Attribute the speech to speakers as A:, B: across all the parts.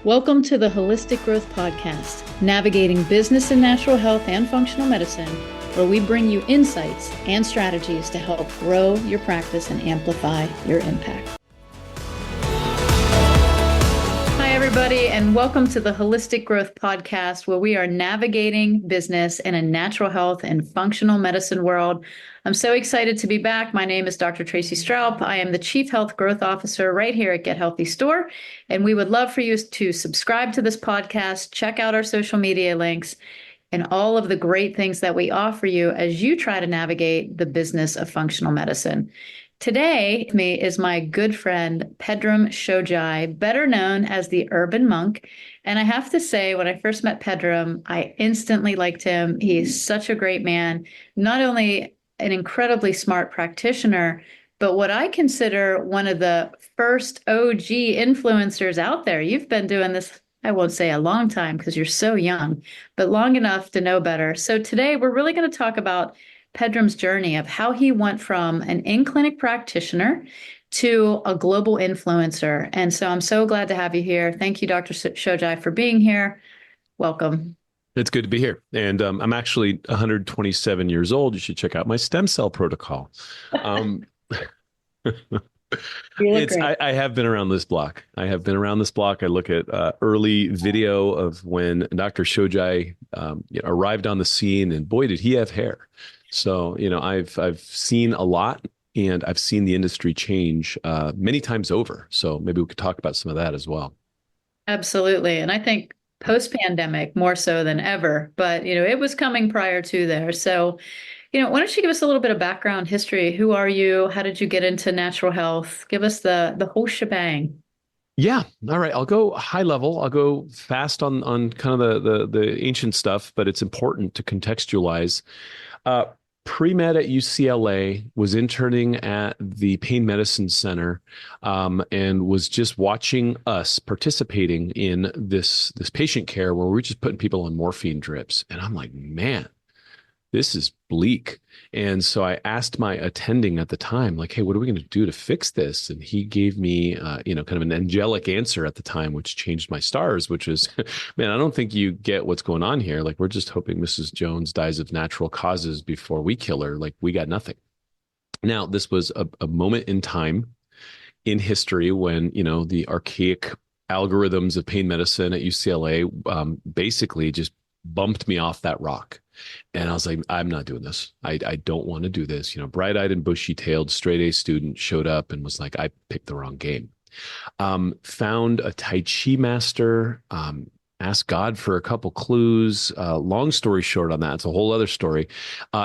A: Welcome to the Holistic Growth Podcast, navigating business and natural health and functional medicine, where we bring you insights and strategies to help grow your practice and amplify your impact. Hi, everybody, and welcome to the Holistic Growth Podcast, where we are navigating business in a natural health and functional medicine world. I'm so excited to be back. My name is Dr. Tracey Stroup. I am the Chief Health Growth Officer right here at Get Healthy Store, and we would love for you to subscribe to this podcast, check out our social media links, and all of the great things that we offer you as you try to navigate the business of functional medicine. Today, with me is my good friend, Pedram Shojai, better known as the Urban Monk. And I have to say, when I first met Pedram, I instantly liked him. He's such a great man, not only an incredibly smart practitioner, but what I consider one of the first OG influencers out there. You've been doing this, I won't say a long time because you're so young, but long enough to know better. So today we're really going to talk about Pedram's journey of how he went from an in-clinic practitioner to a global influencer. And so I'm so glad to have you here. Thank you, Dr. Shojai, for being here. Welcome.
B: It's good to be here. And I'm actually 127 years old. You should check out my stem cell protocol. I have been around this block. I look at early video of when Dr. Shojai arrived on the scene, and boy, did he have hair. So, I've seen a lot, and I've seen the industry change many times over. So maybe we could talk about some of that as well.
A: Absolutely. And I think post-pandemic more so than ever, but it was coming prior to there. So, why don't you give us a little bit of background history? Who are you? How did you get into natural health? Give us the whole shebang.
B: Yeah. All right. I'll go high level. I'll go fast on kind of the ancient stuff, but it's important to contextualize. Pre-med at UCLA, was interning at the Pain Medicine Center, and was just watching us participating in this patient care where we're just putting people on morphine drips. And I'm like, man, this is bleak. And so I asked my attending at the time, like, hey, what are we going to do to fix this? And he gave me, kind of an angelic answer at the time, which changed my stars, which is, man, I don't think you get what's going on here. Like, we're just hoping Mrs. Jones dies of natural causes before we kill her. Like, we got nothing. Now, this was a moment in time in history when, the archaic algorithms of pain medicine at UCLA basically just bumped me off that rock. And I was like, I'm not doing this. I don't want to do this. Bright-eyed and bushy-tailed straight A student showed up and was like, I picked the wrong game. Found a Tai Chi master, asked God for a couple clues. Long story short on that, it's a whole other story.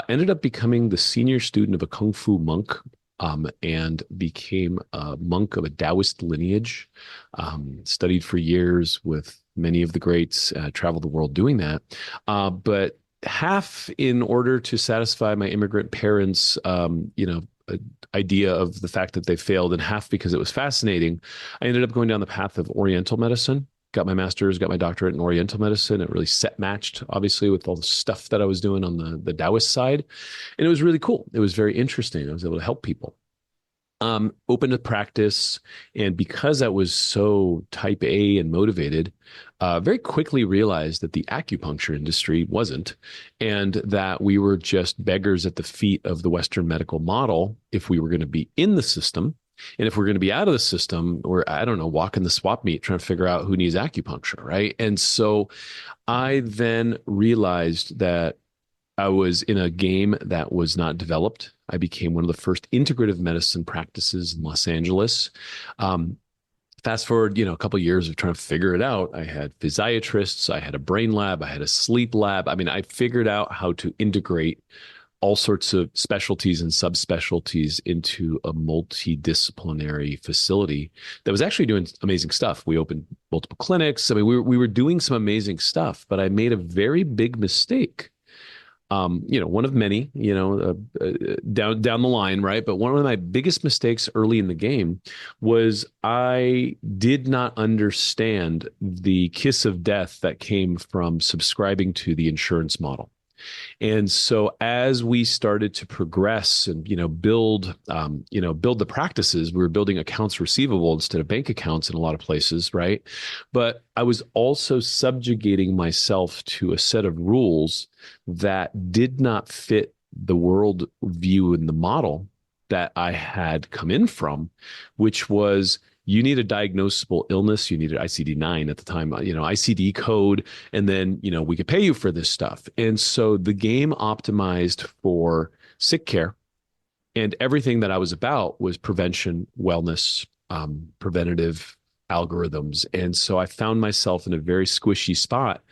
B: Ended up becoming the senior student of a Kung Fu monk, and became a monk of a Taoist lineage. Studied for years with many of the greats, traveled the world doing that. But half in order to satisfy my immigrant parents, idea of the fact that they failed, and half because it was fascinating. I ended up going down the path of oriental medicine, got my master's, got my doctorate in oriental medicine. It really set matched, obviously, with all the stuff that I was doing on the Taoist side. And it was really cool. It was very interesting. I was able to help people. Open to practice. And because I was so type A and motivated, very quickly realized that the acupuncture industry wasn't, and that we were just beggars at the feet of the Western medical model if we were going to be in the system. And if we're going to be out of the system, we're, I don't know, walking the swap meet, trying to figure out who needs acupuncture, right? And so I then realized that I was in a game that was not developed. I became one of the first integrative medicine practices in Los Angeles. Fast forward, a couple of years of trying to figure it out. I had physiatrists, I had a brain lab, I had a sleep lab. I mean, I figured out how to integrate all sorts of specialties and subspecialties into a multidisciplinary facility that was actually doing amazing stuff. We opened multiple clinics. I mean, we were doing some amazing stuff, but I made a very big mistake. One of many, down the line, right? But one of my biggest mistakes early in the game was I did not understand the kiss of death that came from subscribing to the insurance model. And so as we started to progress and, build the practices, we were building accounts receivable instead of bank accounts in a lot of places, right? But I was also subjugating myself to a set of rules that did not fit the world view and the model that I had come in from, which was you need a diagnosable illness. You needed ICD-9 at the time, ICD code, and then, we could pay you for this stuff. And so the game optimized for sick care, and everything that I was about was prevention, wellness, preventative algorithms. And so I found myself in a very squishy spot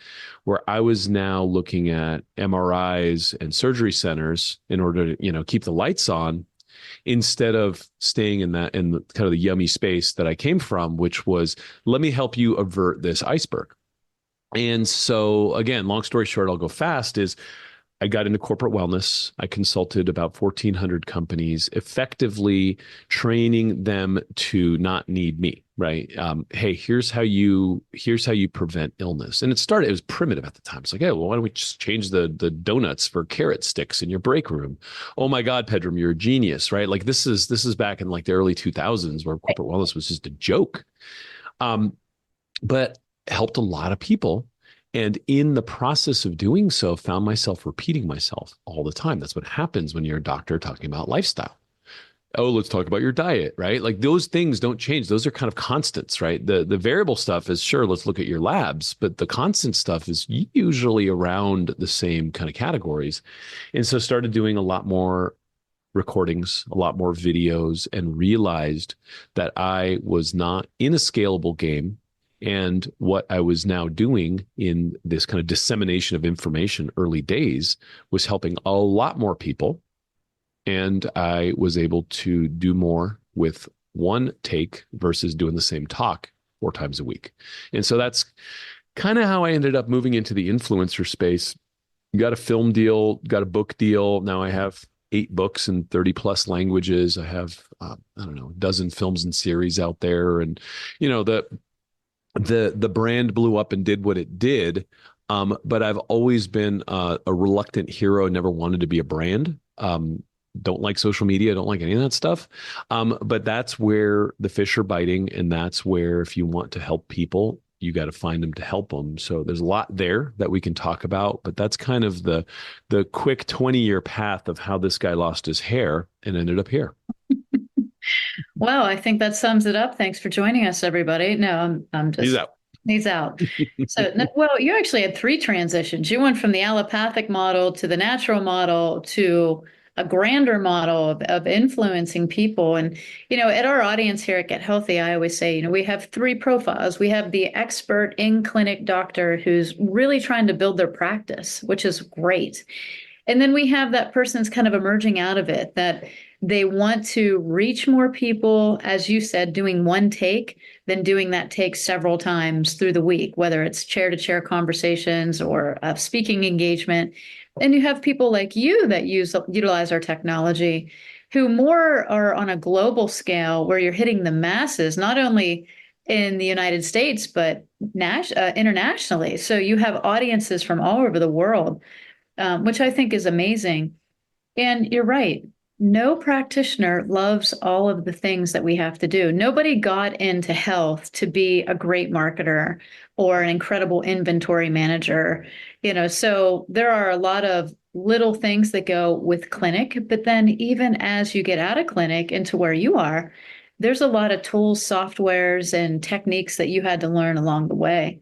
B: where I was now looking at MRIs and surgery centers in order to, keep the lights on, instead of staying in the kind of the yummy space that I came from, which was, let me help you avert this iceberg. And so again, long story short, I'll go fast, is I got into corporate wellness. I consulted about 1,400 companies, effectively training them to not need me, right? Hey, here's how you prevent illness. And it was primitive at the time. It's like, hey, well, why don't we just change the donuts for carrot sticks in your break room? Oh my God, Pedram, you're a genius, right? Like this is back in like the early 2000s where corporate wellness was just a joke. But helped a lot of people. And in the process of doing so, found myself repeating myself all the time. That's what happens when you're a doctor talking about lifestyle. Oh, let's talk about your diet, right? Like those things don't change. Those are kind of constants, right? The variable stuff is, sure, let's look at your labs, but the constant stuff is usually around the same kind of categories. And so started doing a lot more recordings, a lot more videos, and realized that I was not in a scalable game. And what I was now doing in this kind of dissemination of information early days was helping a lot more people. And I was able to do more with one take versus doing the same talk 4 times a week. And so that's kind of how I ended up moving into the influencer space. Got a film deal, got a book deal. Now I have 8 books in 30 plus languages. I have, a dozen films and series out there. And, the brand blew up and did what it did. But I've always been a reluctant hero, never wanted to be a brand. Don't like social media, don't like any of that stuff. But that's where the fish are biting. And that's where, if you want to help people, you got to find them to help them. So there's a lot there that we can talk about, but that's kind of the quick 20-year path of how this guy lost his hair and ended up here.
A: Well, I think that sums it up. Thanks for joining us, everybody. No, I'm just.
B: He's out.
A: He's out. So, well, you actually had 3 transitions. You went from the allopathic model to the natural model to a grander model of influencing people. And, at our audience here at Get Healthy, I always say, we have 3 profiles. We have the expert in clinic doctor who's really trying to build their practice, which is great. And then we have that person's kind of emerging out of it, that they want to reach more people, as you said, doing one take, then doing that take several times through the week, whether it's chair-to-chair conversations or a speaking engagement. And you have people like you that utilize our technology, who more are on a global scale, where you're hitting the masses, not only in the United States, but internationally. So you have audiences from all over the world, which I think is amazing. And you're right. No practitioner loves all of the things that we have to do. Nobody got into health to be a great marketer or an incredible inventory manager. So there are a lot of little things that go with clinic, but then even as you get out of clinic into where you are, there's a lot of tools, softwares, and techniques that you had to learn along the way.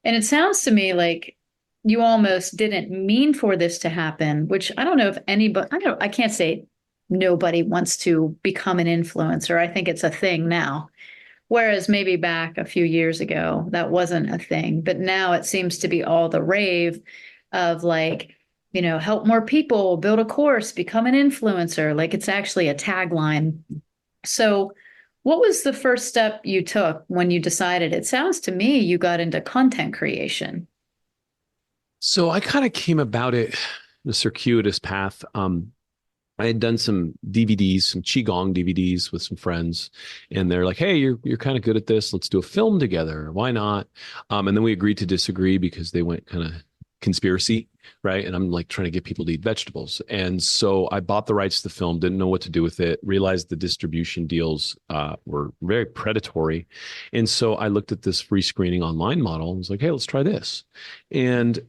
A: And it sounds to me like you almost didn't mean for this to happen, which I don't know if anybody, I can't say nobody wants to become an influencer. I think it's a thing now. Whereas maybe back a few years ago, that wasn't a thing. But now it seems to be all the rave of help more people, build a course, become an influencer. Like it's actually a tagline. So what was the first step you took when you decided? It sounds to me you got into content creation.
B: So I kind of came about it in a circuitous path. I had done some DVDs, some Qigong DVDs with some friends, and they're like, hey, you're kind of good at this. Let's do a film together. Why not? And then we agreed to disagree because they went kind of conspiracy, right? And I'm like trying to get people to eat vegetables. And so I bought the rights to the film, didn't know what to do with it, realized the distribution deals were very predatory. And so I looked at this free screening online model and was like, hey, let's try this. And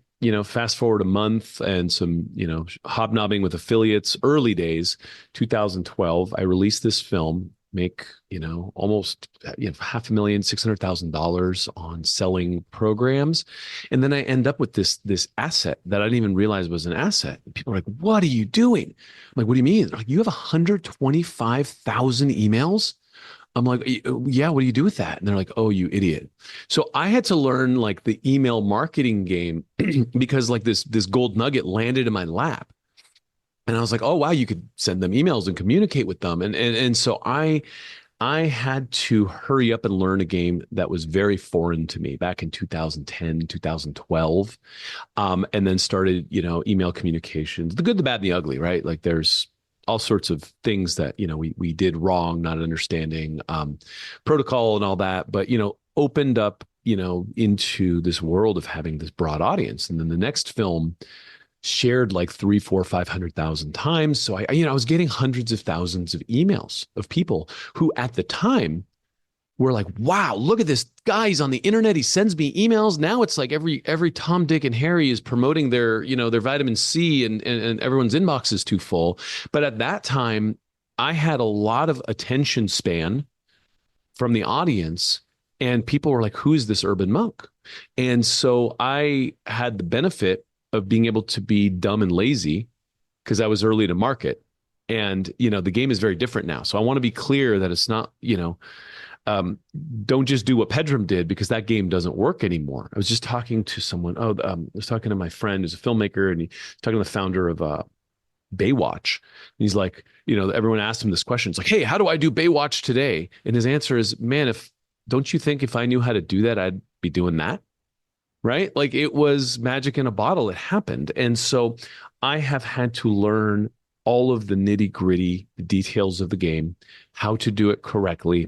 B: fast forward a month and some, hobnobbing with affiliates, early days, 2012, I released this film, make, almost $500,000, $600,000 on selling programs. And then I end up with this asset that I didn't even realize was an asset. People are like, what are you doing? I'm like, what do you mean? They're like, you have 125,000 emails? I'm like, yeah, what do you do with that? And they're like, oh, you idiot. So I had to learn like the email marketing game because like this gold nugget landed in my lap. And I was like, oh, wow, you could send them emails and communicate with them. And so I had to hurry up and learn a game that was very foreign to me back in 2010, 2012. And then started, email communications, the good, the bad, and the ugly, right? Like there's all sorts of things that, we did wrong, not understanding protocol and all that, but, opened up, into this world of having this broad audience. And then the next film shared like 3, 4, 500,000 times. So I was getting hundreds of thousands of emails of people who at the time were like, wow, look at this guy. He's on the internet. He sends me emails. Now it's like every Tom, Dick, and Harry is promoting their vitamin C and everyone's inbox is too full. But at that time, I had a lot of attention span from the audience and people were like, who is this urban monk? And so I had the benefit of being able to be dumb and lazy because I was early to market. And, the game is very different now. So I want to be clear that it's not, don't just do what Pedram did because that game doesn't work anymore. I was just talking to someone. I was talking to my friend who's a filmmaker and he's talking to the founder of Baywatch. And he's like, everyone asked him this question. It's like, hey, how do I do Baywatch today? And his answer is, man, don't you think if I knew how to do that, I'd be doing that? Right? Like it was magic in a bottle. It happened. And so I have had to learn all of the nitty gritty details of the game, how to do it correctly,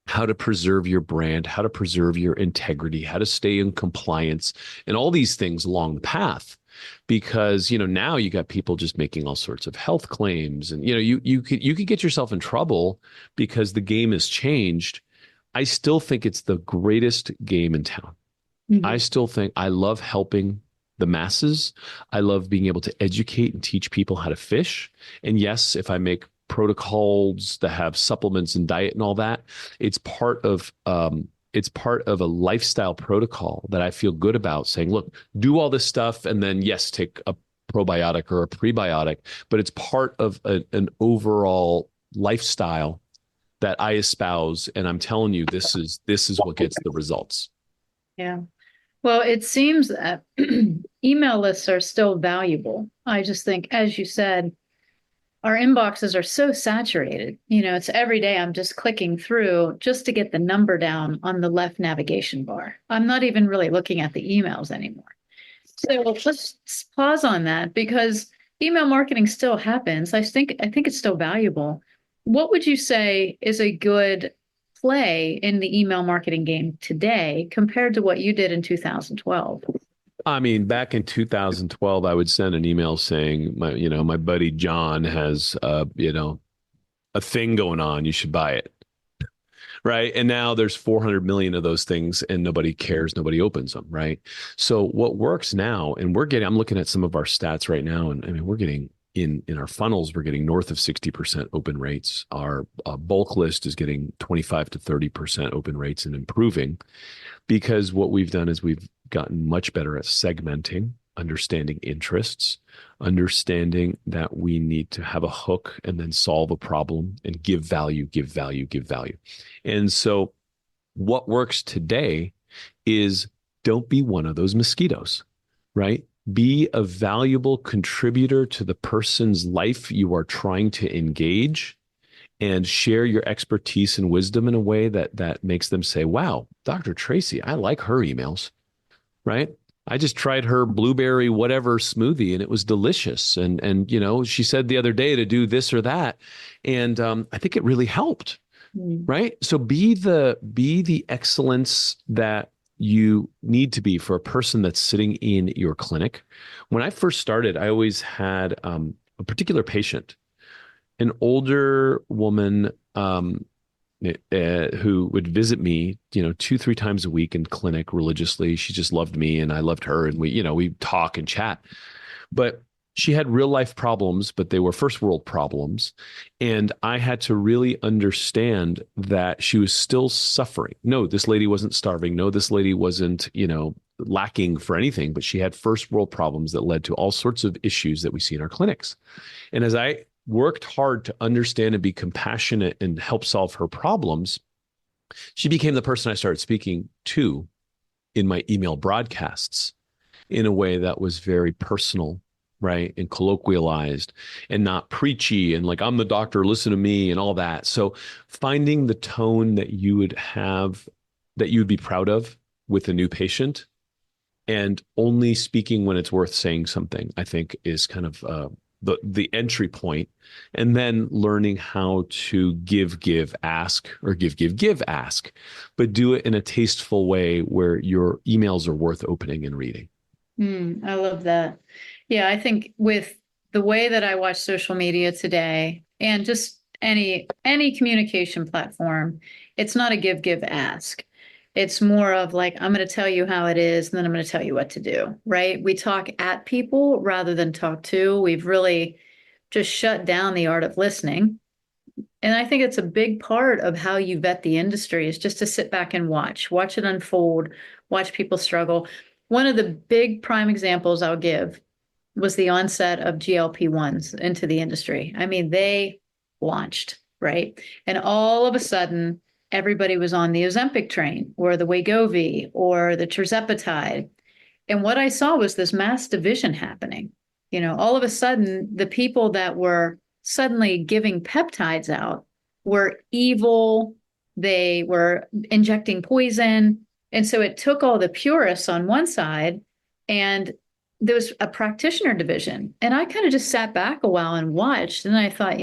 B: how to preserve your brand, how to preserve your integrity, how to stay in compliance, and all these things along the path. Because, now you got people just making all sorts of health claims and, you could get yourself in trouble because the game has changed. I still think it's the greatest game in town. Mm-hmm. I still think I love helping the masses. I love being able to educate and teach people how to fish. And yes, if I make protocols that have supplements and diet and all that, it's part of a lifestyle protocol that I feel good about saying, look, do all this stuff. And then yes, take a probiotic or a prebiotic, but it's part of an overall lifestyle that I espouse. And I'm telling you, this is what gets the results.
A: Yeah. Well, it seems that email lists are still valuable. I just think, as you said, our inboxes are so saturated. It's every day I'm just clicking through just to get the number down on the left navigation bar. I'm not even really looking at the emails anymore. So let's pause on that because email marketing still happens. I think it's still valuable. What would you say is a good play in the email marketing game today compared to what you did in 2012?
B: I mean, back in 2012, I would send an email saying, my buddy John has, a thing going on. You should buy it. Right. And now there's 400 million of those things and nobody cares. Nobody opens them. Right. So what works now, and I'm looking at some of our stats right now. And I mean, we're getting in our funnels, we're getting north of 60% open rates. Our bulk list is getting 25 to 30% open rates and improving because what we've done is we've gotten much better at segmenting, understanding interests, understanding that we need to have a hook and then solve a problem and give value, give value, give value. And so what works today is don't be one of those mosquitoes, right? Be a valuable contributor to the person's life you are trying to engage and share your expertise and wisdom in a way that makes them say, wow, Dr. Tracey, I like her emails, right? I just tried her blueberry whatever smoothie and it was delicious. And she said the other day to do this or that. And I think it really helped, right? So be the excellence that you need to be for a person that's sitting in your clinic. When I first started, I always had a particular patient, an older woman who would visit me, 2, 3 times a week in clinic religiously. She just loved me and I loved her. And we talk and chat, but she had real life problems, but they were first world problems. And I had to really understand that she was still suffering. No, this lady wasn't starving. No, this lady wasn't, lacking for anything, but she had first world problems that led to all sorts of issues that we see in our clinics. And as I worked hard to understand and be compassionate and help solve her problems, she became the person I started speaking to in my email broadcasts in a way that was very personal, right? And colloquialized and not preachy and like, I'm the doctor, listen to me and all that. So finding the tone that you would have, that you would be proud of with a new patient and only speaking when it's worth saying something, I think is kind of the entry point, and then learning how to give, ask, or give, ask, but do it in a tasteful way where your emails are worth opening and reading.
A: I love that. Yeah, I think with the way that I watch social media today and just any communication platform, it's not a give, ask. It's more of like, I'm going to tell you how it is, and then I'm going to tell you what to do, right? We talk at people rather than talk to. We've really just shut down the art of listening. And I think it's a big part of how you vet the industry is just to sit back and watch it unfold, watch people struggle. One of the big prime examples I'll give was the onset of GLP-1s into the industry. I mean, they launched, right? And all of a sudden, everybody was on the Ozempic train or the Wegovy or the tirzepatide. And what I saw was this mass division happening. All of a sudden, the people that were suddenly giving peptides out were evil. They were injecting poison. And so it took all the purists on one side, and there was a practitioner division. And I kind of just sat back a while and watched. And I thought,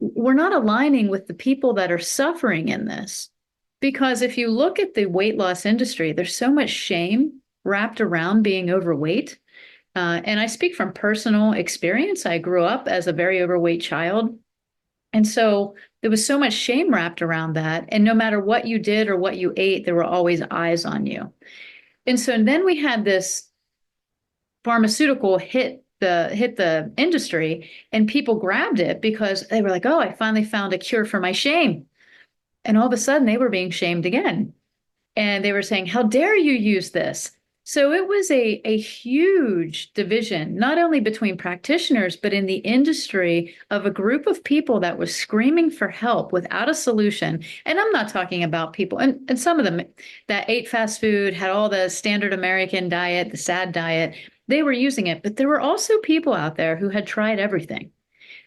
A: we're not aligning with the people that are suffering in this. Because if you look at the weight loss industry, there's so much shame wrapped around being overweight. And I speak from personal experience. I grew up as a very overweight child. And so there was so much shame wrapped around that. And no matter what you did or what you ate, there were always eyes on you. And so then we had this pharmaceutical hit the industry, and people grabbed it because they were like, oh, I finally found a cure for my shame. And all of a sudden they were being shamed again. And they were saying, how dare you use this? So it was a huge division, not only between practitioners, but in the industry of a group of people that was screaming for help without a solution. And I'm not talking about people, and some of them that ate fast food, had all the standard American diet, the SAD diet, they were using it. But there were also people out there who had tried everything,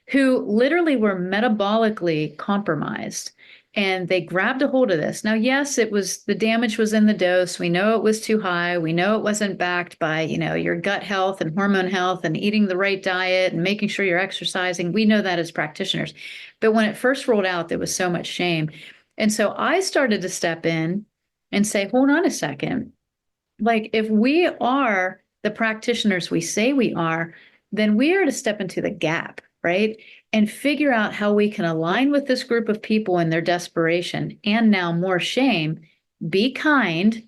A: who literally were metabolically compromised. And they grabbed a hold of this. Now, yes, the damage was in the dose. We know it was too high. We know it wasn't backed by, your gut health and hormone health and eating the right diet and making sure you're exercising. We know that as practitioners. But when it first rolled out, there was so much shame. And so I started to step in and say, hold on a second. Like, if we are the practitioners we say we are, then we are to step into the gap, right? And figure out how we can align with this group of people in their desperation and now more shame, be kind,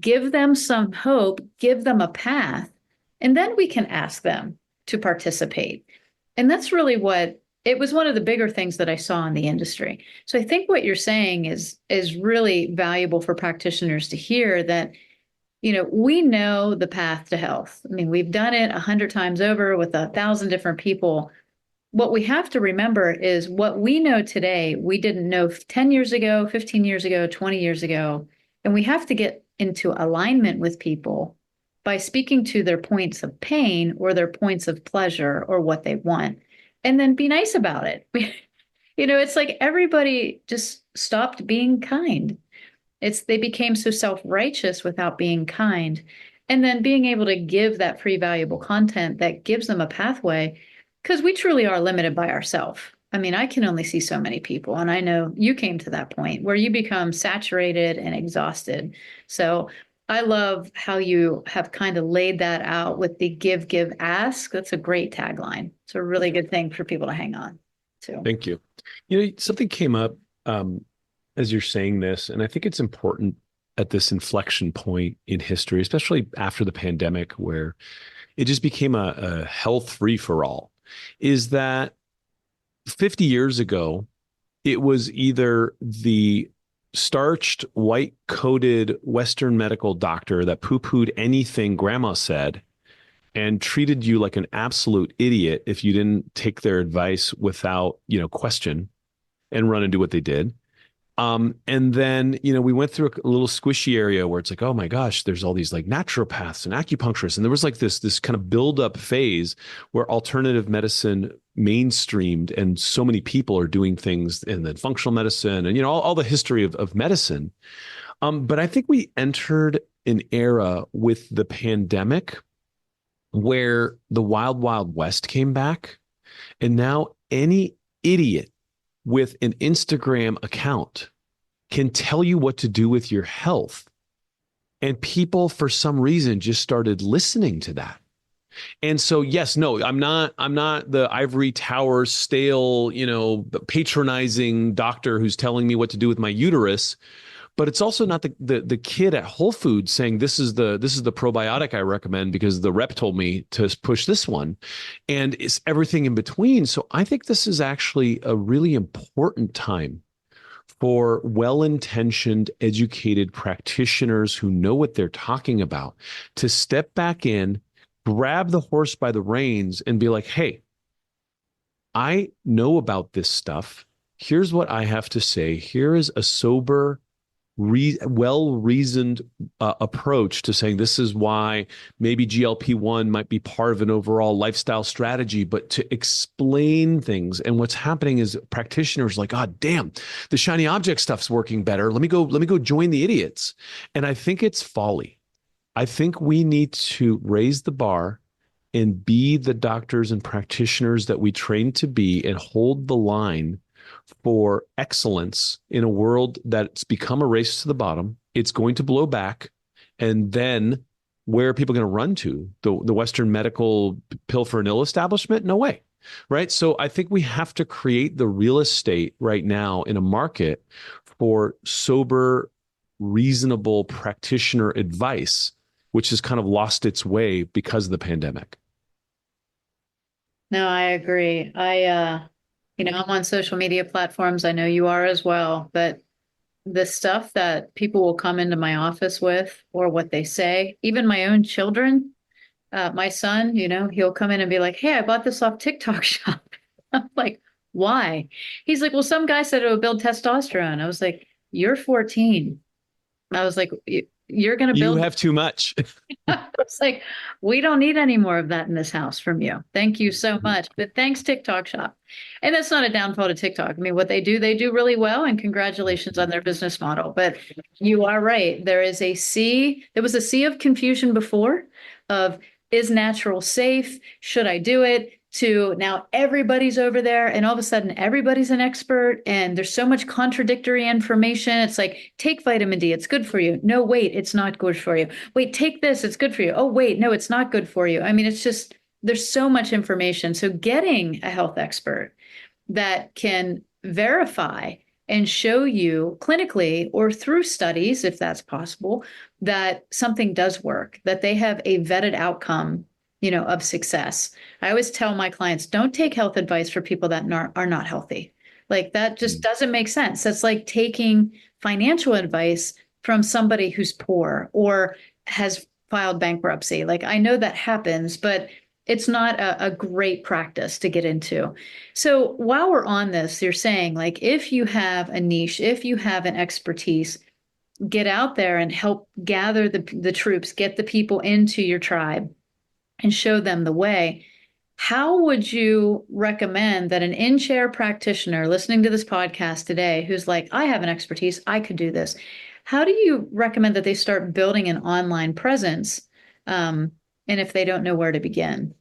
A: give them some hope, give them a path, and then we can ask them to participate. And that's really it was one of the bigger things that I saw in the industry. So I think what you're saying is really valuable for practitioners to hear, that we know the path to health. I mean, we've done it 100 times over with 1,000 different people. What we have to remember is what we know today, we didn't know 10 years ago, 15 years ago, 20 years ago. And we have to get into alignment with people by speaking to their points of pain or their points of pleasure or what they want, and then be nice about it. It's like everybody just stopped being kind. They became so self-righteous without being kind. And then being able to give that free, valuable content that gives them a pathway, because we truly are limited by ourselves. I mean, I can only see so many people, and I know you came to that point where you become saturated and exhausted. So I love how you have kind of laid that out with the give, give, ask. That's a great tagline. It's a really good thing for people to hang on to.
B: Thank you. Something came up as you're saying this, and I think it's important at this inflection point in history, especially after the pandemic, where it just became a health free for all, is that 50 years ago, it was either the starched, white coated Western medical doctor that poo pooed anything grandma said and treated you like an absolute idiot if you didn't take their advice without, question and run and do what they did. And then, we went through a little squishy area where it's like, oh my gosh, there's all these like naturopaths and acupuncturists. And there was like this kind of build up phase where alternative medicine mainstreamed and so many people are doing things in the functional medicine and, all the history of medicine. But I think we entered an era with the pandemic where the wild, wild west came back. And now any idiot with an Instagram account can tell you what to do with your health. And people, for some reason, just started listening to that. And so, yes, no, I'm not the ivory tower, stale, patronizing doctor who's telling me what to do with my uterus. But it's also not the kid at Whole Foods saying this is the probiotic I recommend because the rep told me to push this one, and it's everything in between. So I think this is actually a really important time for well-intentioned, educated practitioners who know what they're talking about to step back in, grab the horse by the reins, and be like, "Hey, I know about this stuff. Here's what I have to say. Here is a sober, well-reasoned approach to saying this is why maybe GLP-1 might be part of an overall lifestyle strategy, but to explain things." And what's happening is practitioners like, "God damn, the shiny object stuff's working better. Let me go join the idiots." And I think it's folly. I think we need to raise the bar and be the doctors and practitioners that we train to be and hold the line for excellence in a world that's become a race to the bottom. It's going to blow back. And then where are people going to run to? The Western medical pill for an ill establishment? No way. Right. So I think we have to create the real estate right now in a market for sober, reasonable practitioner advice, which has kind of lost its way because of the pandemic.
A: No, I agree. I'm on social media platforms. I know you are as well, but the stuff that people will come into my office with or what they say, even my own children, my son, he'll come in and be like, "Hey, I bought this off TikTok shop." I'm like, "Why?" He's like, "Well, some guy said it would build testosterone." I was like, "You're 14." I was like, "You're going to
B: You
A: build."
B: have too much.
A: It's like, we don't need any more of that in this house from you. Thank you so much. But thanks, TikTok Shop. And that's not a downfall to TikTok. I mean, what they do really well, and congratulations on their business model. But you are right. There was a sea of confusion before of, is natural safe? Should I do it? To now everybody's over there and all of a sudden everybody's an expert and there's so much contradictory information. It's like, take vitamin D, it's good for you. No, wait, it's not good for you. Wait, take this, it's good for you. Oh, wait, no, it's not good for you. I mean, it's just, there's so much information. So getting a health expert that can verify and show you clinically or through studies, if that's possible, that something does work, that they have a vetted outcome, of success. I always tell my clients, don't take health advice for people that are not healthy. Like that just doesn't make sense. That's like taking financial advice from somebody who's poor or has filed bankruptcy. Like I know that happens, but it's not a great practice to get into. So while we're on this, you're saying like, if you have a niche, if you have an expertise, get out there and help gather the troops, get the people into your tribe and show them the way. How would you recommend that an in-chair practitioner listening to this podcast today who's like, I have an expertise, I could do this. How do you recommend that they start building an online presence? And if they don't know where to begin?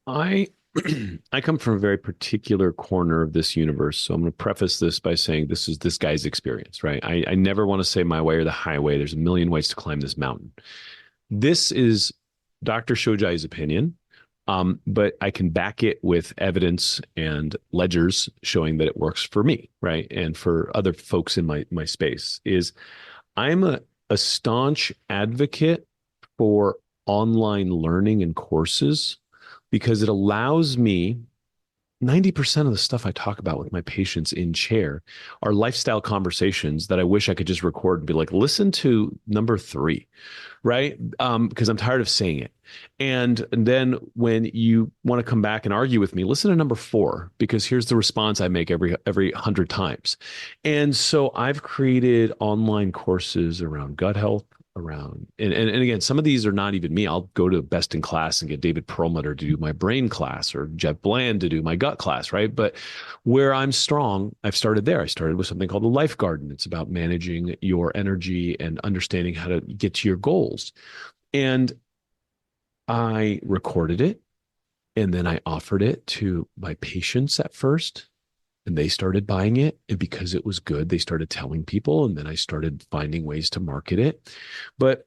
B: I I come from a very particular corner of this universe. So I'm going to preface this by saying this is this guy's experience, right? I never want to say my way or the highway. There's a million ways to climb this mountain. This is Dr. Shojai's opinion, but I can back it with evidence and ledgers showing that it works for me, right? And for other folks in my space. Is I'm a staunch advocate for online learning and courses because it allows me 90% of the stuff I talk about with my patients in chair are lifestyle conversations that I wish I could just record and be like, listen to number 3, right? Because I'm tired of saying it. And then when you want to come back and argue with me, listen to number 4, because here's the response I make every 100 times. And so I've created online courses around gut health, around and again, some of these are not even me. I'll go to Best in Class and get David Perlmutter to do my brain class or Jeff Bland to do my gut class, right? But where I'm strong, I've started there. I started with something called the Life Garden. It's about managing your energy and understanding how to get to your goals. And I recorded it and then I offered it to my patients at first. And they started buying it. And because it was good, they started telling people. And then I started finding ways to market it. But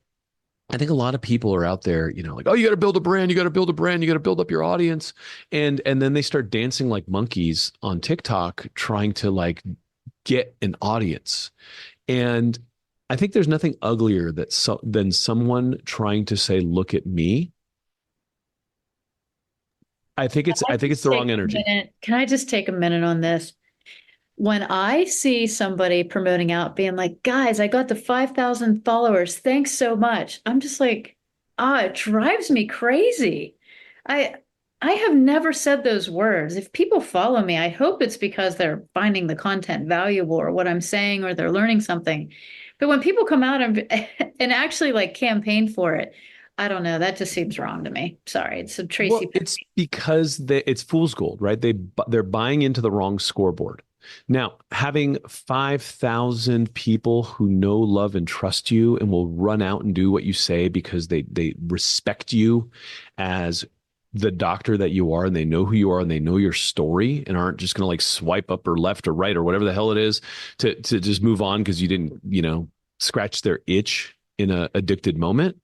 B: I think a lot of people are out there, like, oh, you got to build a brand, you got to build a brand, you got to build up your audience. And then they start dancing like monkeys on TikTok, trying to like get an audience. And I think there's nothing uglier than someone trying to say, look at me. I think it's the wrong energy.
A: Can I just take a minute on this? When I see somebody promoting out being like, guys, I got to 5,000 followers. Thanks so much. I'm just like, it drives me crazy. I I have never said those words. If people follow me, I hope it's because they're finding the content valuable or what I'm saying or they're learning something. But when people come out and and actually like campaign for it, I don't know. That just seems wrong to me. Sorry, it's a
B: Well,
A: Tracy.
B: it's because it's fool's gold, right? They're buying into the wrong scoreboard. Now, having 5,000 people who know, love, and trust you and will run out and do what you say because they respect you as the doctor that you are, and they know who you are and they know your story and aren't just going to like swipe up or left or right or whatever the hell it is to just move on because you didn't, scratch their itch in a addicted moment.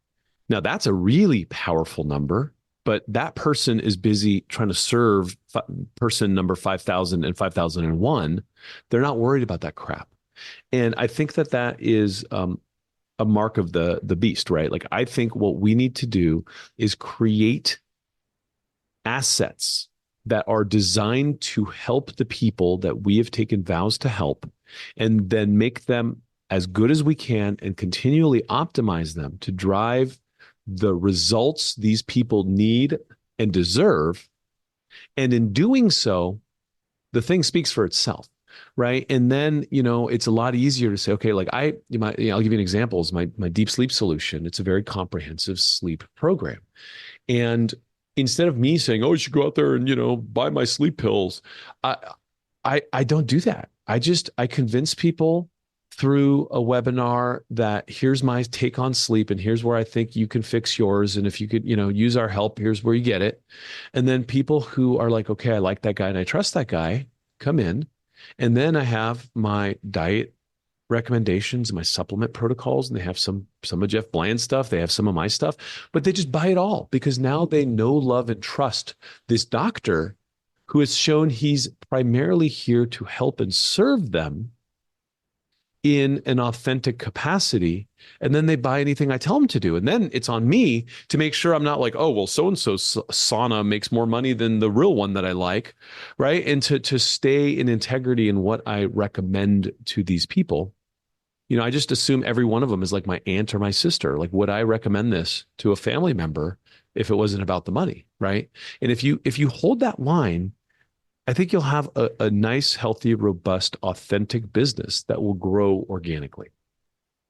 B: Now, that's a really powerful number, but that person is busy trying to serve person number 5,000 and 5,001. They're not worried about that crap. And I think that is a mark of the beast, right? Like, I think what we need to do is create assets that are designed to help the people that we have taken vows to help, and then make them as good as we can and continually optimize them to drive the results these people need and deserve. And in doing so, the thing speaks for itself, right? And then, it's a lot easier to say, okay, like I'll give you an example. Is my deep sleep solution. It's a very comprehensive sleep program. And instead of me saying, oh, you should go out there and, buy my sleep pills, I don't do that. I convince people through a webinar that here's my take on sleep and here's where I think you can fix yours. And if you could, use our help, here's where you get it. And then people who are like, okay, I like that guy and I trust that guy, come in. And then I have my diet recommendations, my supplement protocols, and they have some of Jeff Bland's stuff. They have some of my stuff, but they just buy it all because now they know, love, and trust this doctor who has shown he's primarily here to help and serve them in an authentic capacity. And then they buy anything I tell them to do. And then it's on me to make sure I'm not like, oh, well, so-and-so's sauna makes more money than the real one that I like, right? And to stay in integrity in what I recommend to these people. I just assume every one of them is like my aunt or my sister. Like, would I recommend this to a family member if it wasn't about the money, right? And if you hold that line, I think you'll have a nice, healthy, robust, authentic business that will grow organically.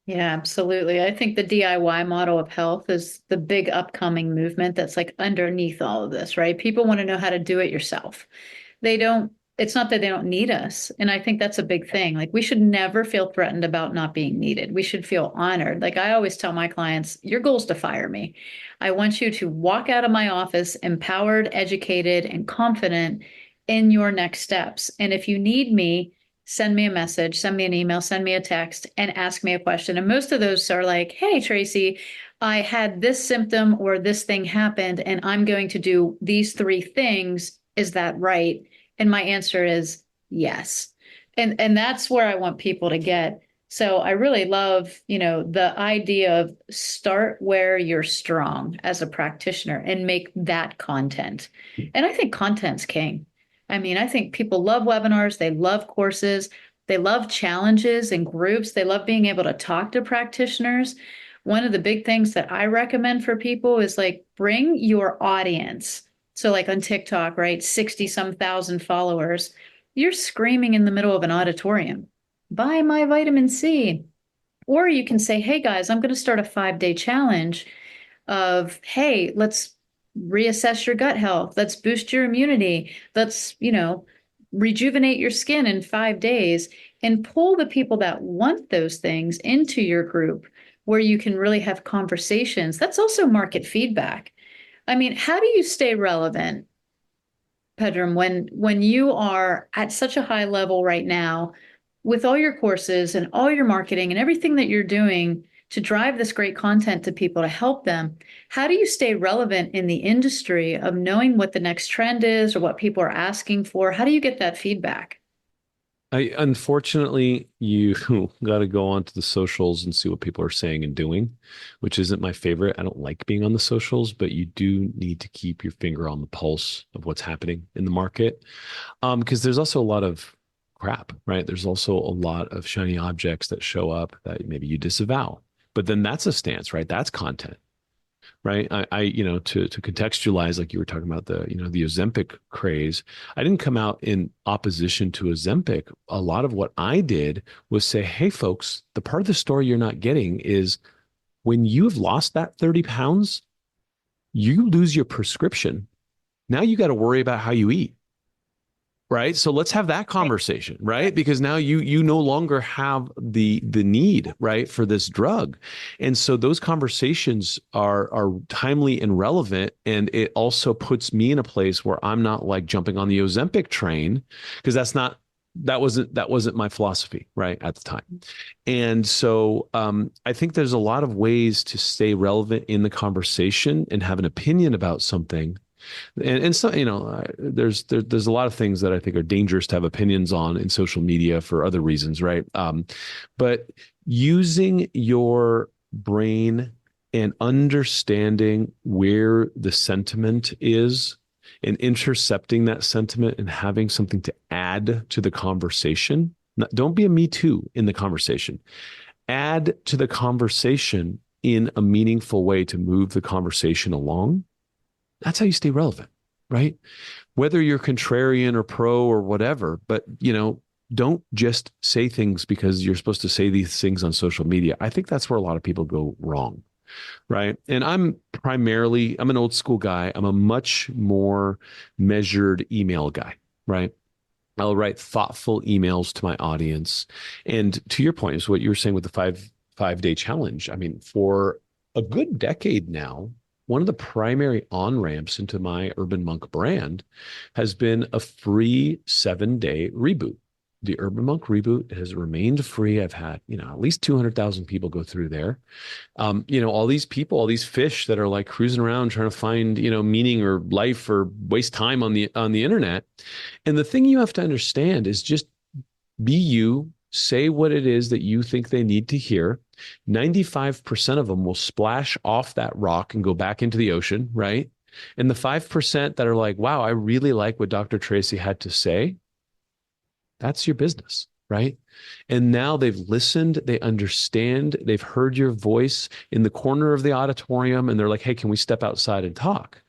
A: Yeah, absolutely. I think the DIY model of health is the big upcoming movement that's like underneath all of this, right? People want to know how to do it yourself. They don't it's not that they don't need us. And I think that's a big thing. Like we should never feel threatened about not being needed. We should feel honored. Like I always tell my clients, your goal is to fire me. I want you to walk out of my office empowered, educated, and confident in your next steps. And if you need me, send me a message, send me an email, send me a text, and ask me a question. And most of those are like, hey, Tracey, I had this symptom or this thing happened, and I'm going to do these three things. Is that right? And my answer is yes. And that's where I want people to get. So I really love, the idea of start where you're strong as a practitioner and make that content. And I think content's king. I mean, I think people love webinars, they love courses, they love challenges and groups, they love being able to talk to practitioners. One of the big things that I recommend for people is like bring your audience. So like on TikTok, right? 60 some thousand followers. You're screaming in the middle of an auditorium, buy my vitamin C. Or you can say, hey guys, I'm going to start a 5-day challenge of, hey, let's reassess your gut health. Let's boost your immunity. Let's, rejuvenate your skin in 5 days and pull the people that want those things into your group where you can really have conversations. That's also market feedback. I mean, how do you stay relevant, Pedram, when you are at such a high level right now with all your courses and all your marketing and everything that you're doing to drive this great content to people to help them? How do you stay relevant in the industry of knowing what the next trend is or what people are asking for? How do you get that feedback?
B: Unfortunately, you got to go onto the socials and see what people are saying and doing, which isn't my favorite. I don't like being on the socials, but you do need to keep your finger on the pulse of what's happening in the market. Because there's also a lot of crap, right? There's also a lot of shiny objects that show up that maybe you disavow, but then that's a stance, right? That's content. Right. To contextualize, like you were talking about the Ozempic craze, I didn't come out in opposition to Ozempic. A lot of what I did was say, hey, folks, the part of the story you're not getting is when you've lost that 30 pounds, you lose your prescription. Now you got to worry about how you eat. Right. So let's have that conversation, right? Because now you no longer have the need, right, for this drug. And so those conversations are timely and relevant. And it also puts me in a place where I'm not like jumping on the Ozempic train, because that wasn't my philosophy, right, at the time. And so I think there's a lot of ways to stay relevant in the conversation and have an opinion about something. And so, there's a lot of things that I think are dangerous to have opinions on in social media for other reasons, right? But using your brain and understanding where the sentiment is and intercepting that sentiment and having something to add to the conversation. Don't be a me too in the conversation. Add to the conversation in a meaningful way to move the conversation along. That's how you stay relevant, right? Whether you're contrarian or pro or whatever, but don't just say things because you're supposed to say these things on social media. I think that's where a lot of people go wrong, right? And I'm an old school guy. I'm a much more measured email guy, right? I'll write thoughtful emails to my audience. And to your point, is what you were saying with the five-day challenge. I mean, for a good decade now, one of the primary on-ramps into my Urban Monk brand has been a free 7-day reboot. The Urban Monk reboot has remained free. I've had, at least 200,000 people go through there. All these people, all these fish that are like cruising around trying to find, meaning or life or waste time on the internet. And the thing you have to understand is just be you, say what it is that you think they need to hear. 95% of them will splash off that rock and go back into the ocean, right? And the 5% that are like, wow, I really like what Dr. Tracey had to say, that's your business, right? And now they've listened, they understand, they've heard your voice in the corner of the auditorium, and they're like, hey, can we step outside and talk?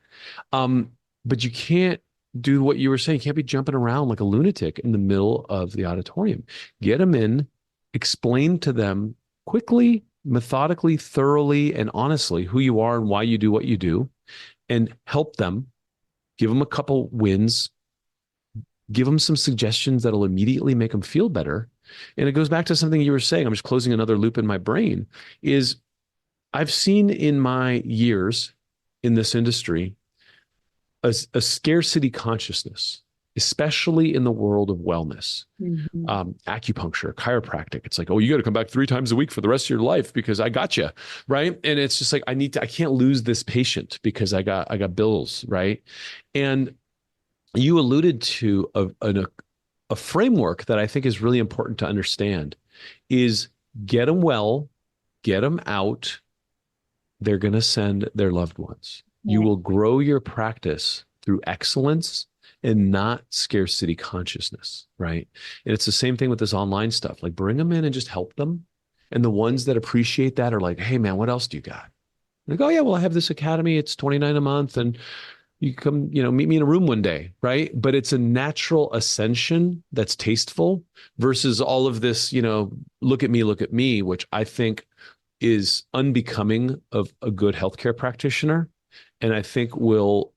B: But you can't do what you were saying. You can't be jumping around like a lunatic in the middle of the auditorium. Get them in, explain to them quickly, methodically, thoroughly, and honestly who you are and why you do what you do, and help them, give them a couple wins, give them some suggestions that'll immediately make them feel better. And it goes back to something you were saying. I'm just closing another loop in my brain is I've seen in my years in this industry a scarcity consciousness, especially in the world of wellness, acupuncture, chiropractic. It's like, oh, you got to come back 3 times a week for the rest of your life because I got you, right? And it's just like I can't lose this patient because I got bills, right? And you alluded to a framework that I think is really important to understand is get them well, get them out. They're going to send their loved ones. You will grow your practice through excellence and not scarcity consciousness, right? And it's the same thing with this online stuff. Like bring them in and just help them. And the ones that appreciate that are like, hey man, what else do you got? Like, oh yeah, well, I have this academy. It's $29 a month and you come, meet me in a room one day, right? But it's a natural ascension that's tasteful versus all of this, look at me, which I think is unbecoming of a good healthcare practitioner. And I think will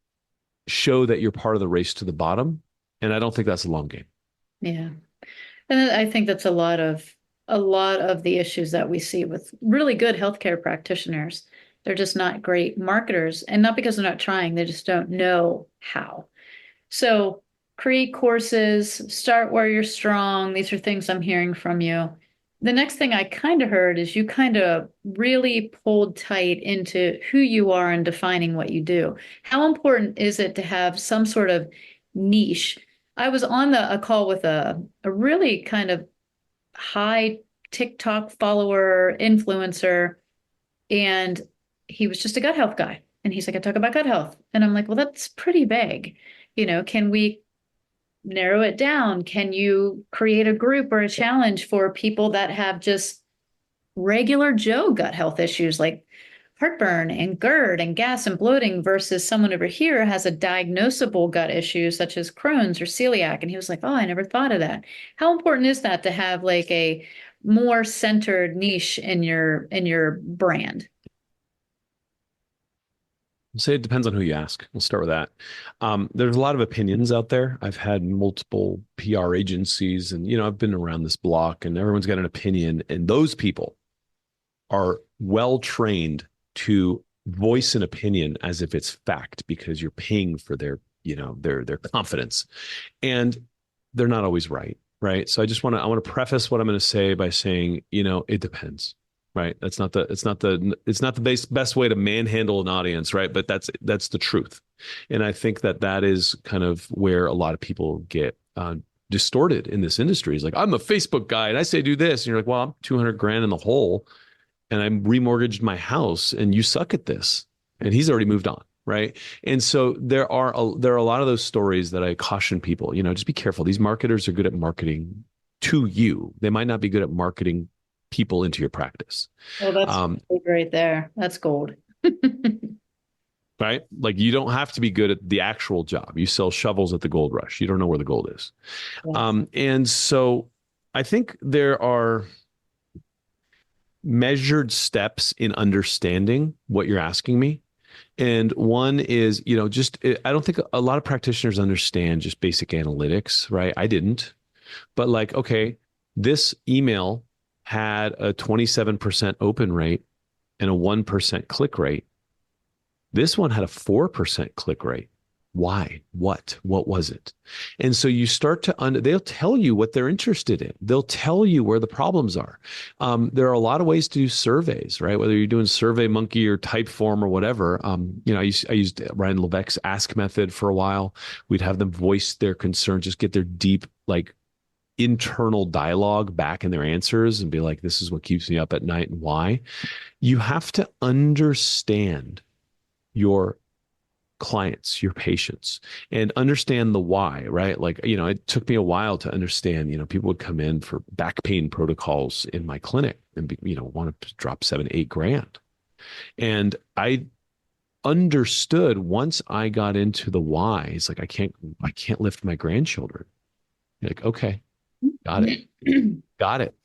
B: show that you're part of the race to the bottom. And I don't think that's a long game.
A: Yeah. And I think that's a lot of the issues that we see with really good healthcare practitioners. They're just not great marketers, and not because they're not trying, they just don't know how. So create courses, start where you're strong. These are things I'm hearing from you. The next thing I kind of heard is you kind of really pulled tight into who you are and defining what you do. How important is it to have some sort of niche? I was on a call with a really kind of high TikTok follower influencer, and he was just a gut health guy. And he's like, I talk about gut health. And I'm like, well, that's pretty vague. Can we narrow it down? Can you create a group or a challenge for people that have just regular Joe gut health issues like heartburn and GERD and gas and bloating versus someone over here has a diagnosable gut issue such as Crohn's or celiac? And he was like, oh, I never thought of that. How important is that to have like a more centered niche in your brand?
B: I'll say it depends on who you ask. We'll start with that. There's a lot of opinions out there. I've had multiple PR agencies and, I've been around this block and everyone's got an opinion. And those people are well trained to voice an opinion as if it's fact because you're paying for their confidence. And they're not always right. Right. So I want to preface what I'm going to say by saying, it depends. Right. It's not the best way to manhandle an audience. Right. But that's the truth. And I think that is kind of where a lot of people get distorted in this industry. Is like, I'm a Facebook guy and I say do this. And you're like, well, I'm 200 grand in the hole and I remortgaged my house and you suck at this. And he's already moved on. Right. And so there are a lot of those stories that I caution people, just be careful. These marketers are good at marketing to you. They might not be good at marketing people into your practice.
A: Oh, that's right there. That's gold.
B: Right? Like you don't have to be good at the actual job. You sell shovels at the gold rush. You don't know where the gold is. Yes. And so I think there are measured steps in understanding what you're asking me. And one is, I don't think a lot of practitioners understand just basic analytics, right? I didn't. But like, okay, this email had a 27% open rate and a 1% click rate. This one had a 4% click rate. Why? What was it? And so you start to, they'll tell you what they're interested in. They'll tell you where the problems are. There are a lot of ways to do surveys, right? Whether you're doing SurveyMonkey or Typeform or whatever. I used Ryan Levesque's Ask method for a while. We'd have them voice their concerns, just get their deep, like, internal dialogue back in their answers and be like, this is what keeps me up at night and why. You have to understand your clients, your patients, and understand the why, right? Like, it took me a while to understand, people would come in for back pain protocols in my clinic and, want to drop 7-8 grand. And I understood once I got into the why, it's like, I can't lift my grandchildren. You're like, okay, got it. Got it.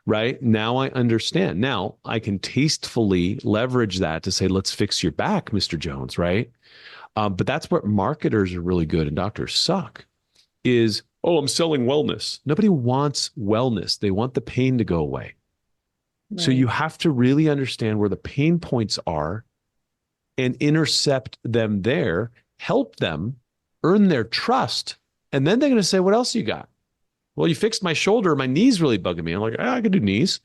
B: Right. Now I understand. Now I can tastefully leverage that to say, let's fix your back, Mr. Jones. Right. But that's where marketers are really good and doctors suck is Oh, I'm selling wellness. Nobody wants wellness. They want the pain to go away. So you
A: Right.
B: have to really understand where the pain points are and intercept them there, help them earn their trust. And then they're going to say, what else you got? Well, you fixed my shoulder. My knee's really bugging me. I'm like, I can do knees.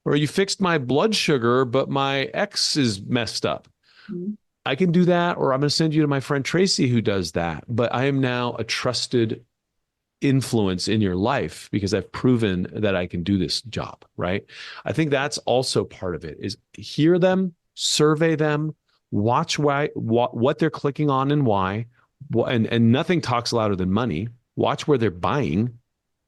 B: Or you fixed my blood sugar, but my X is messed up.
A: Mhm.
B: I can do that. Or I'm going to send you to my friend Tracey who does that. But I am now a trusted influence in your life because I've proven that I can do this job, right? I think that's also part of it is hear them, survey them, watch what they're clicking on and why, and nothing talks louder than money. Watch where they're buying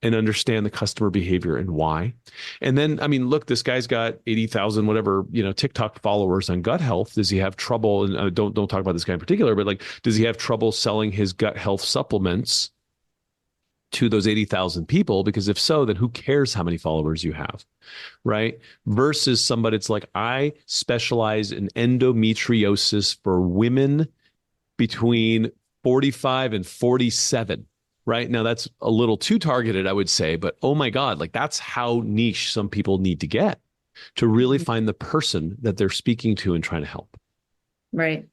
B: and understand the customer behavior and why. And then, I mean, look, this guy's got 80,000, whatever, TikTok followers on gut health. Does he have trouble? And don't talk about this guy in particular, but like, does he have trouble selling his gut health supplements to those 80,000 people? Because if so, then who cares how many followers you have, right? Versus somebody it's like, I specialize in endometriosis for women between 45 and 47, right? Now that's a little too targeted, I would say, but oh my God, like that's how niche some people need to get to really find the person that they're speaking to and trying to help.
A: Right.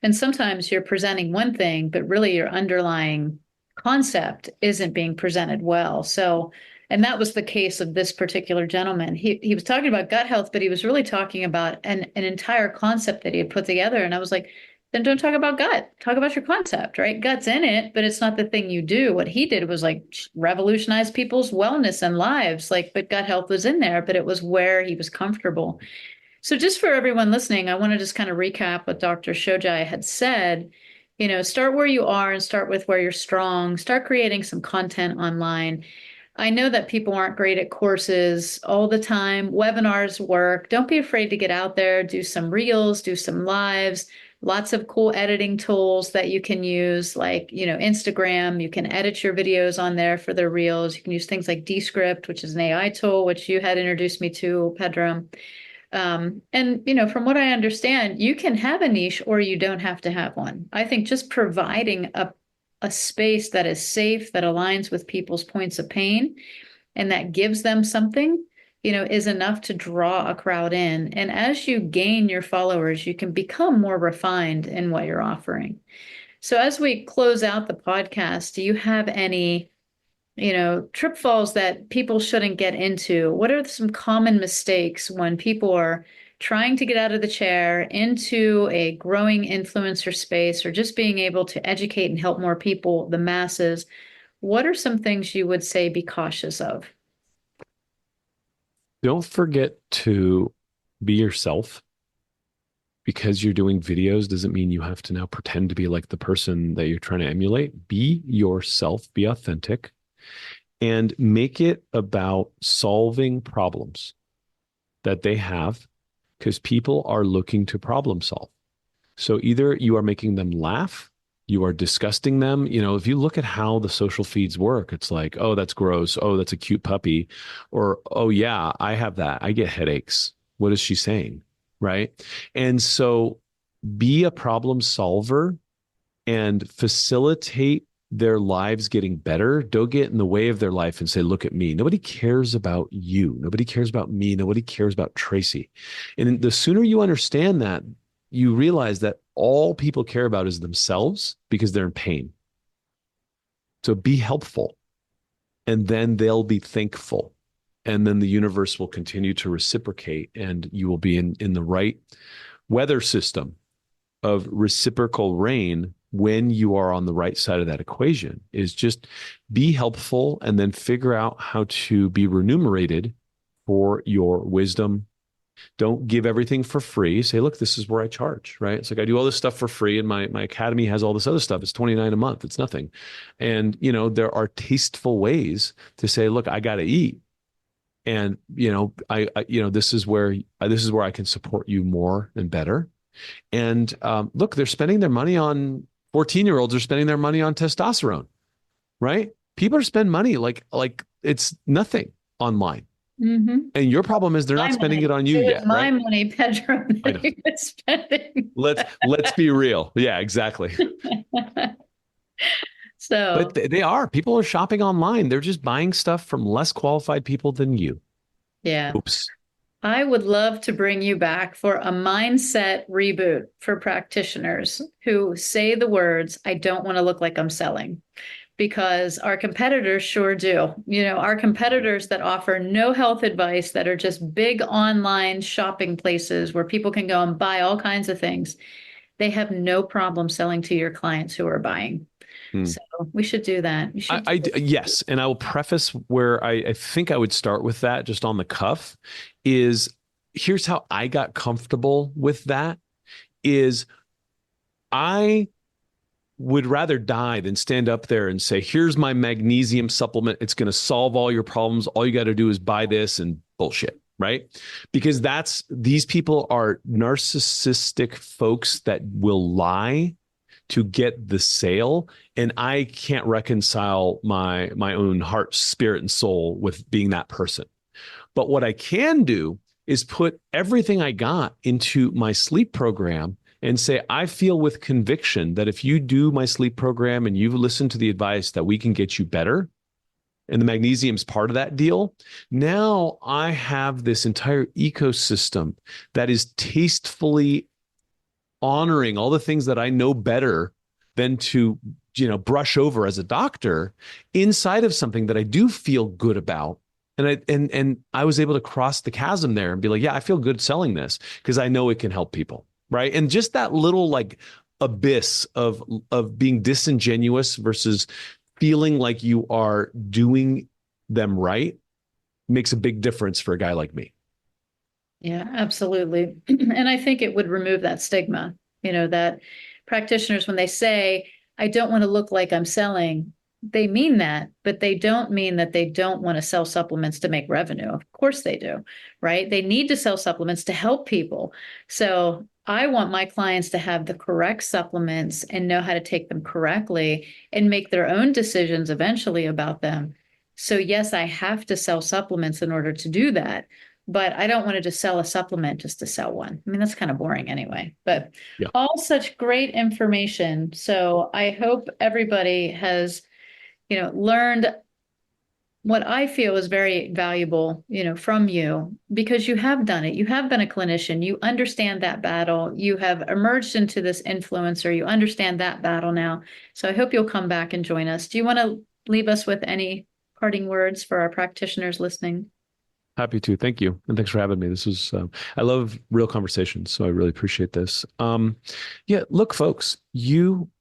A: And sometimes you're presenting one thing, but really your underlying concept isn't being presented well. So, and that was the case of this particular gentleman. He was talking about gut health, but he was really talking about an entire concept that he had put together. And I was like, then don't talk about gut. Talk about your concept, right? Gut's in it, but it's not the thing you do. What he did was like revolutionize people's wellness and lives. Like, but gut health was in there, but it was where he was comfortable. So just for everyone listening, I want to just kind of recap what Dr. Shojai had said. Start where you are and start with where you're strong. Start creating some content online. I know that people aren't great at courses all the time. Webinars work. Don't be afraid to get out there, do some reels, do some lives. Lots of cool editing tools that you can use, like, Instagram. You can edit your videos on there for the reels. You can use things like Descript, which is an AI tool, which you had introduced me to, Pedram. And from what I understand, you can have a niche or you don't have to have one. I think just providing a space that is safe, that aligns with people's points of pain, and that gives them something, is enough to draw a crowd in. And as you gain your followers, you can become more refined in what you're offering. So as we close out the podcast, do you have any trip falls that people shouldn't get into? What are some common mistakes when people are trying to get out of the chair into a growing influencer space or just being able to educate and help more people, the masses? What are some things you would say be cautious of?
B: Don't forget to be yourself. Because you're doing videos doesn't mean you have to now pretend to be like the person that you're trying to emulate. Be yourself, be authentic, and make it about solving problems that they have because people are looking to problem solve. So either you are making them laugh, you are disgusting them. If you look at how the social feeds work, it's like, oh, that's gross. Oh, that's a cute puppy. Or, oh, yeah, I have that. I get headaches. What is she saying? Right. And so be a problem solver and facilitate their lives getting better. Don't get in the way of their life and say, look at me. Nobody cares about you. Nobody cares about me. Nobody cares about Tracey. And the sooner you understand that, you realize that all people care about is themselves because they're in pain. So be helpful, and then they'll be thankful. And then the universe will continue to reciprocate, and you will be in the right weather system of reciprocal rain when you are on the right side of that equation. Is just be helpful and then figure out how to be remunerated for your wisdom. Don't give everything for free. Say, look, this is where I charge, right? It's like I do all this stuff for free and my academy has all this other stuff. It's $29 a month. It's nothing. And, there are tasteful ways to say, look, I got to eat. And, this is where I can support you more and better. And look, they're spending their money on 14-year-olds are spending their money on testosterone, right? People are spending money like it's nothing online.
A: Mm-hmm.
B: And your problem is they're
A: My
B: not spending
A: money.
B: it on you
A: It was
B: yet,
A: my
B: right?
A: money, Pedram,
B: I
A: that
B: know.
A: he was spending.
B: Let's be real. Yeah, exactly. But
A: So,
B: they are. People are shopping online. They're just buying stuff from less qualified people than you.
A: yeah.
B: Oops.
A: I would love to bring you back for a mindset reboot for practitioners who say the words, I don't want to look like I'm selling, because our competitors sure do. Our competitors that offer no health advice, that are just big online shopping places where people can go and buy all kinds of things, they have no problem selling to your clients who are buying.
B: Hmm.
A: So we should do that. We should.
B: Yes, and I will preface where I think I would start with that just on the cuff is here's how I got comfortable with that is I would rather die than stand up there and say, here's my magnesium supplement. It's going to solve all your problems. All you got to do is buy this and bullshit. Right. Because these people are narcissistic folks that will lie to get the sale. And I can't reconcile my own heart, spirit, and soul with being that person. But what I can do is put everything I got into my sleep program and say, I feel with conviction that if you do my sleep program and you listen to the advice that we can get you better, and the magnesium is part of that deal. Now I have this entire ecosystem that is tastefully honoring all the things that I know better than to, brush over as a doctor inside of something that I do feel good about. And I was able to cross the chasm there and be like, yeah, I feel good selling this because I know it can help people. Right. And just that little like abyss of being disingenuous versus feeling like you are doing them right makes a big difference for a guy like me.
A: Yeah, absolutely. And I think it would remove that stigma, that practitioners, when they say, I don't want to look like I'm selling, they mean that, but they don't mean that they don't want to sell supplements to make revenue. Of course they do, right? They need to sell supplements to help people. So I want my clients to have the correct supplements and know how to take them correctly and make their own decisions eventually about them. So yes, I have to sell supplements in order to do that, but I don't want to just sell a supplement just to sell one. I mean, that's kind of boring anyway, but
B: Yeah.
A: all such great information. So I hope everybody has, learned what I feel is very valuable, from you, because you have done it. You have been a clinician. You understand that battle. You have emerged into this influencer. You understand that battle now. So I hope you'll come back and join us. Do you want to leave us with any parting words for our practitioners listening?
B: Happy to. Thank you. And thanks for having me. This was, I love real conversations. So I really appreciate this. Yeah, look, folks, you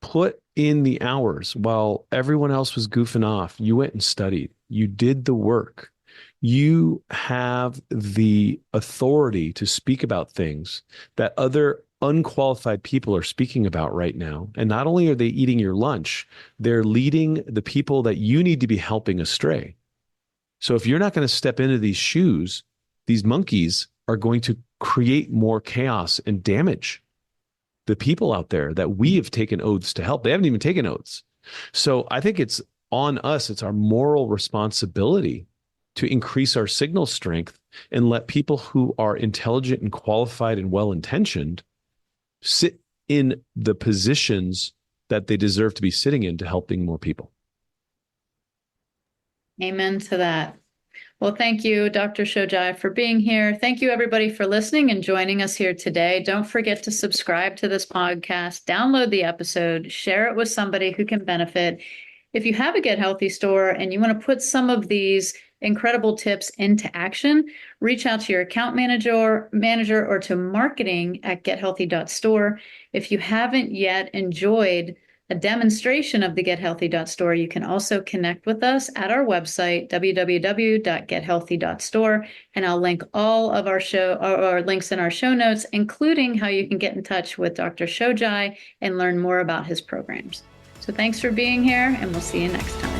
B: put in the hours while everyone else was goofing off. You went and studied. You did the work. You have the authority to speak about things that other unqualified people are speaking about right now. And not only are they eating your lunch, they're leading the people that you need to be helping astray. So if you're not going to step into these shoes, these monkeys are going to create more chaos and damage the people out there that we have taken oaths to help. They haven't even taken oaths. So I think it's on us. It's our moral responsibility to increase our signal strength and let people who are intelligent and qualified and well-intentioned sit in the positions that they deserve to be sitting in to helping more people.
A: Amen to that. Well, thank you, Dr. Shojai, for being here. Thank you, everybody, for listening and joining us here today. Don't forget to subscribe to this podcast, download the episode, share it with somebody who can benefit. If you have a Get Healthy store and you want to put some of these incredible tips into action, reach out to your account manager or to marketing@gethealthy.store. If you haven't yet enjoyed a demonstration of the Get Healthy store, you can also connect with us at our website, www.gethealthy.store, and I'll link all of our links in our show notes, including how you can get in touch with Dr. Shojai and learn more about his programs. So thanks for being here, and we'll see you next time.